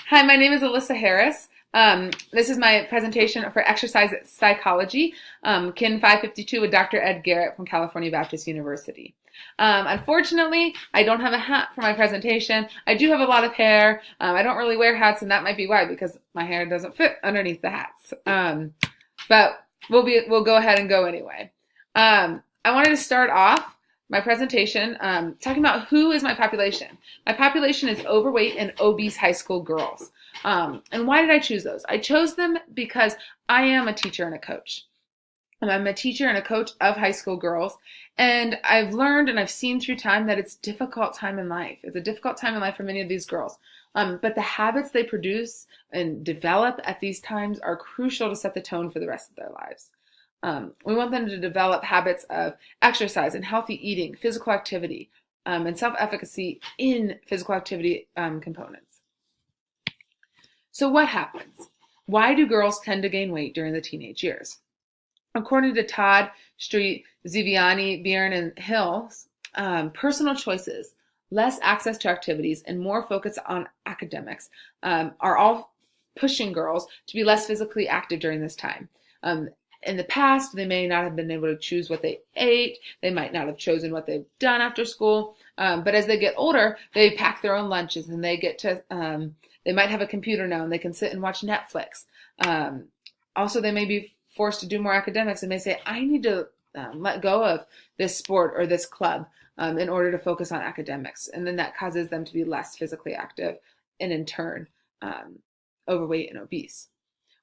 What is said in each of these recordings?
Hi, my name is Alyssa Harris. This is my presentation for exercise psychology, KIN 552 with Dr. Ed Garrett from California Baptist University. Unfortunately, I don't have a hat for my presentation. I do have a lot of hair. I don't really wear hats, and that might be why, because my hair doesn't fit underneath the hats. But we'll go ahead and go anyway. I wanted to start off my presentation talking about who is my population. My population is overweight and obese high school girls. And why did I choose those? I chose them because I am a teacher and a coach. And I'm a teacher and a coach of high school girls. And I've learned and I've seen through time that it's a difficult time in life. It's a difficult time in life for many of these girls. But the habits they produce and develop at these times are crucial to set the tone for the rest of their lives. We want them to develop habits of exercise and healthy eating, physical activity, and self-efficacy in physical activity components. So what happens? Why do girls tend to gain weight during the teenage years? According to Todd, Street, Ziviani, Byrne, and Hills, personal choices, less access to activities, and more focus on academics are all pushing girls to be less physically active during this time. In the past, they may not have been able to choose what they ate. They might not have chosen what they've done after school. But as they get older, they pack their own lunches and they get to, they might have a computer now and they can sit and watch Netflix. Also, they may be forced to do more academics and may say, I need to let go of this sport or this club in order to focus on academics. And then that causes them to be less physically active and in turn, overweight and obese.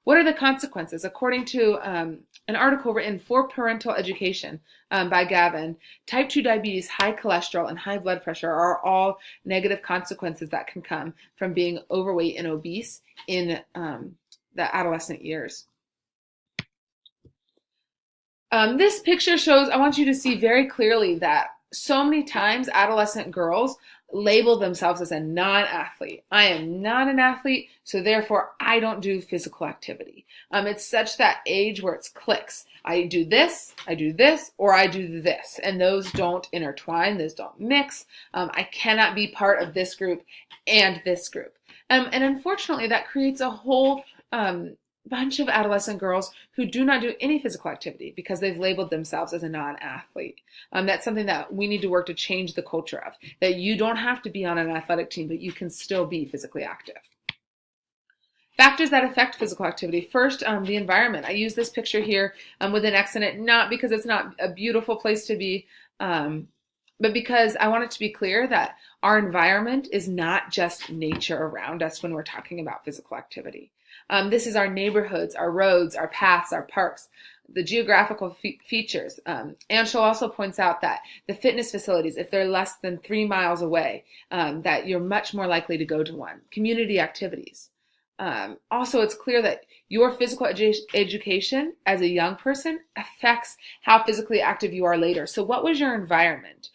What are the consequences? According to an article written for Parental Education by Gavin, type 2 diabetes, high cholesterol, and high blood pressure are all negative consequences that can come from being overweight and obese in the adolescent years. This picture shows, I want you to see very clearly that so many times adolescent girls label themselves as a non-athlete. I am not an athlete, so therefore I don't do physical activity. It's such that age where it's clicks. I do this, or I do this, and those don't intertwine, those don't mix. I cannot be part of this group and this group. And unfortunately, that creates a whole bunch of adolescent girls who do not do any physical activity because they've labeled themselves as a non-athlete. That's something that we need to work to change the culture of, that you don't have to be on an athletic team, but you can still be physically active. Factors that affect physical activity. First, the environment. I use this picture here with an X in it, not because it's not a beautiful place to be, but because I want it to be clear that our environment is not just nature around us when we're talking about physical activity. This is our neighborhoods, our roads, our paths, our parks, the geographical features. Anshel also points out that the fitness facilities, if they're less than 3 miles away, that you're much more likely to go to one. Community activities. Also, it's clear that your physical education as a young person affects how physically active you are later. So what was your environment?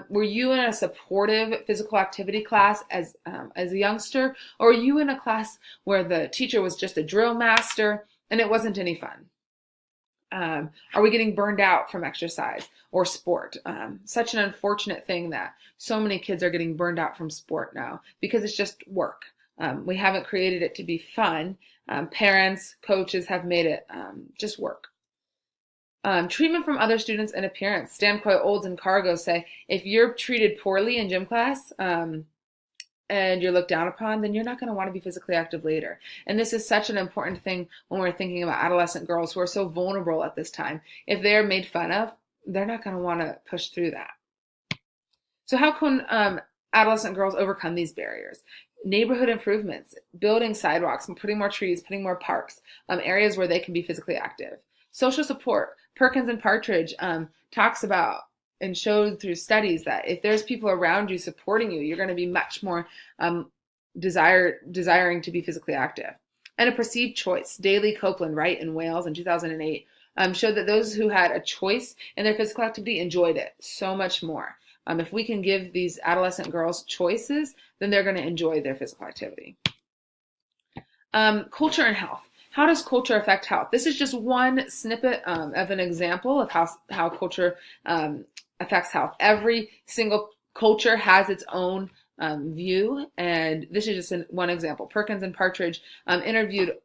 Were you in a supportive physical activity class as a youngster, or were you in a class where the teacher was just a drill master and it wasn't any fun? Are we getting burned out from exercise or sport? Such an unfortunate thing that so many kids are getting burned out from sport now because it's just work. We haven't created it to be fun. Parents, coaches have made it just work. Treatment from other students and appearance. Stancoy, Olds, and Cargo say, if you're treated poorly in gym class and you're looked down upon, then you're not going to want to be physically active later. And this is such an important thing when we're thinking about adolescent girls who are so vulnerable at this time. If they're made fun of, they're not going to want to push through that. So how can adolescent girls overcome these barriers? Neighborhood improvements, building sidewalks, putting more trees, putting more parks, areas where they can be physically active. Social support. Perkins and Partridge talks about and showed through studies that if there's people around you supporting you, you're going to be much more desiring to be physically active. And a perceived choice. Daley, Copeland, Wright, and Wales in 2008 showed that those who had a choice in their physical activity enjoyed it so much more. If we can give these adolescent girls choices, then they're going to enjoy their physical activity. Culture and health. How does culture affect health? This is just one snippet of an example of how culture affects health. Every single culture has its own view. And this is just one example. Perkins and Partridge interviewed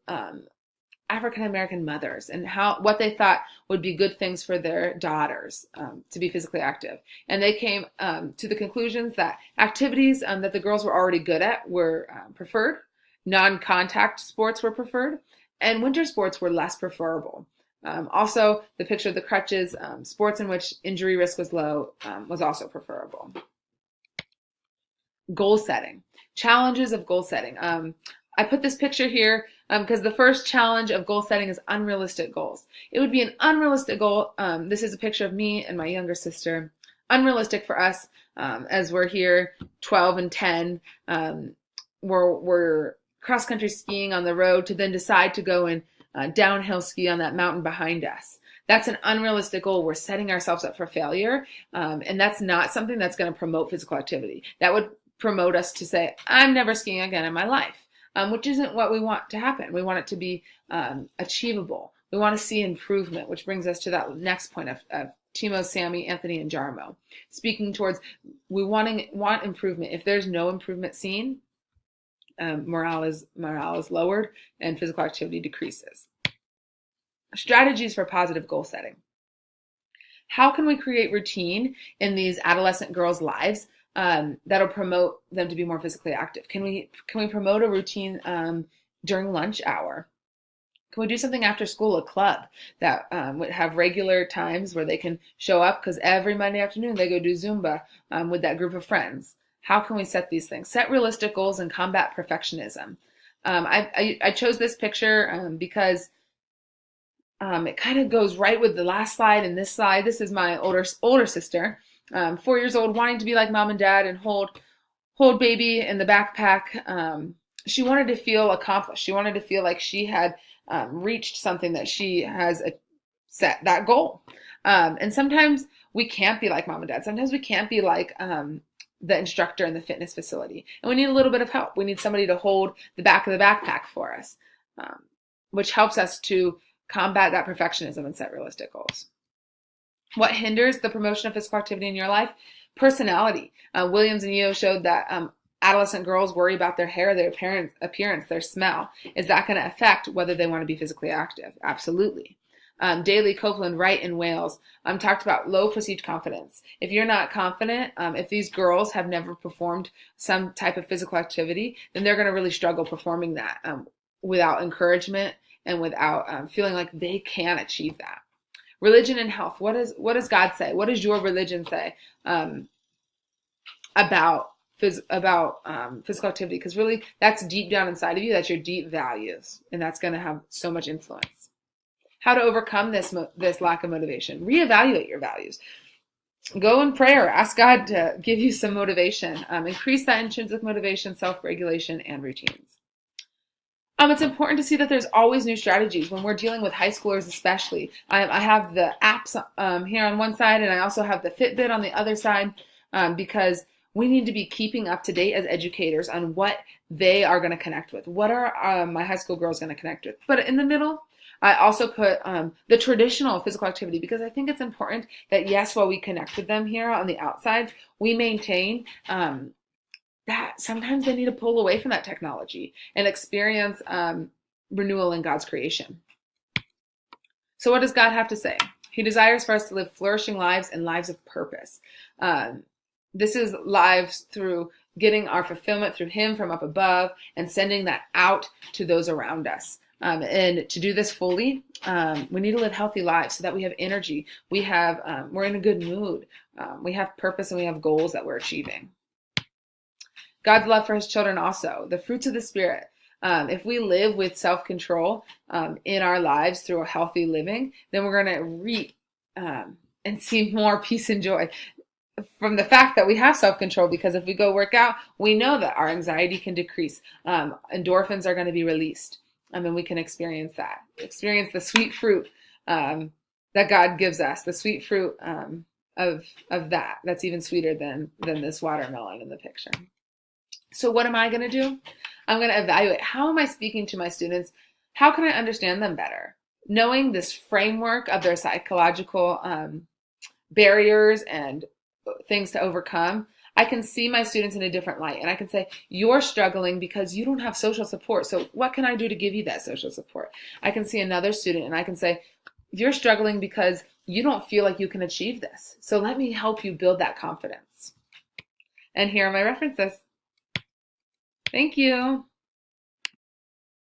African American mothers and what they thought would be good things for their daughters to be physically active. And they came to the conclusions that activities that the girls were already good at were preferred, non-contact sports were preferred, and winter sports were less preferable. Also, the picture of the crutches, sports in which injury risk was low, was also preferable. Goal setting. Challenges of goal setting. I put this picture here because the first challenge of goal setting is unrealistic goals. It would be an unrealistic goal. This is a picture of me and my younger sister. Unrealistic for us as we're here, 12 and 10. We're cross-country skiing on the road to then decide to go and downhill ski on that mountain behind us. That's an unrealistic goal. We're setting ourselves up for failure. And that's not something that's going to promote physical activity. That would promote us to say, I'm never skiing again in my life. Which isn't what we want to happen. We want it to be achievable. We want to see improvement, which brings us to that next point of Timo, Sammy, Anthony, and Jarmo. Speaking towards, we want improvement. If there's no improvement seen, morale is lowered and physical activity decreases. Strategies for positive goal setting. How can we create routine in these adolescent girls' lives that'll promote them to be more physically active? Can we promote a routine during lunch hour? Can we do something after school, a club that would have regular times where they can show up, because every Monday afternoon they go do Zumba with that group of friends? How can we set these things? Set realistic goals and combat perfectionism. I chose this picture because it kind of goes right with the last slide and this slide. This is my older sister. 4 years old, wanting to be like mom and dad and hold baby in the backpack. She wanted to feel accomplished. She wanted to feel like she had reached something, that she has set that goal. And sometimes we can't be like mom and dad. Sometimes we can't be like the instructor in the fitness facility. And we need a little bit of help. We need somebody to hold the back of the backpack for us, which helps us to combat that perfectionism and set realistic goals. What hinders the promotion of physical activity in your life? Personality. Williams and Yeo showed that adolescent girls worry about their hair, their appearance, their smell. Is that going to affect whether they want to be physically active? Absolutely. Daly, Copeland, Wright, and Wales talked about low perceived confidence. If you're not confident, if these girls have never performed some type of physical activity, then they're going to really struggle performing that without encouragement and without feeling like they can achieve that. Religion and health. What does God say? What does your religion say about physical activity? Because really, that's deep down inside of you. That's your deep values, and that's going to have so much influence. How to overcome this lack of motivation? Reevaluate your values. Go in prayer. Ask God to give you some motivation. Increase that intrinsic motivation, self-regulation, and routines. It's important to see that there's always new strategies when we're dealing with high schoolers, especially. I have the apps here on one side, and I also have the Fitbit on the other side, because we need to be keeping up to date as educators on what they are going to connect with. What are my high school girls going to connect with? But in the middle, I also put the traditional physical activity, because I think it's important that, yes, while we connect with them here on the outside, we maintain that sometimes they need to pull away from that technology and experience renewal in God's creation. So what does God have to say? He desires for us to live flourishing lives and lives of purpose. This is lives through getting our fulfillment through Him from up above and sending that out to those around us. And to do this fully, we need to live healthy lives so that we have energy. We're in a good mood. We have purpose and we have goals that we're achieving. God's love for His children also, the fruits of the Spirit. If we live with self-control in our lives through a healthy living, then we're going to reap and see more peace and joy from the fact that we have self-control, because if we go work out, we know that our anxiety can decrease. Endorphins are going to be released, and we can experience the sweet fruit that God gives us, the sweet fruit of that. That's even sweeter than this watermelon in the picture. So what am I going to do? I'm going to evaluate, how am I speaking to my students? How can I understand them better? Knowing this framework of their psychological barriers and things to overcome, I can see my students in a different light, and I can say, you're struggling because you don't have social support. So what can I do to give you that social support? I can see another student and I can say, you're struggling because you don't feel like you can achieve this. So let me help you build that confidence. And here are my references. Thank you.